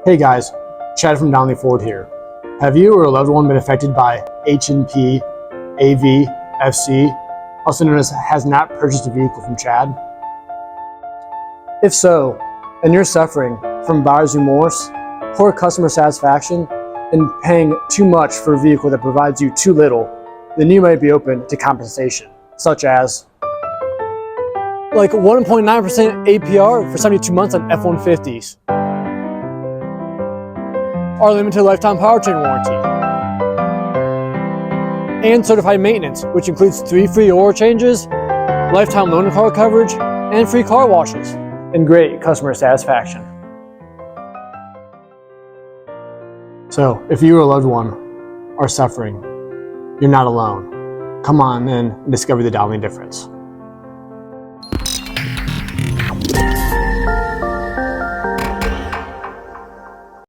Hey guys, Chad from Donley Ford here. Have you or a loved one been affected by H.N.P.A.V.F.C, also known as has not purchased a vehicle from Chad? If so, and you're suffering from buyer's remorse, poor customer satisfaction, and paying too much for a vehicle that provides you too little, then you might be open to compensation, such as like 1.9% APR for 72 months on F-150s, our limited lifetime powertrain warranty, and certified maintenance, which includes 3 free oil changes, lifetime loaner car coverage, and free car washes, and great customer satisfaction. So, if you or a loved one are suffering, you're not alone. Come on in and discover the Donley difference.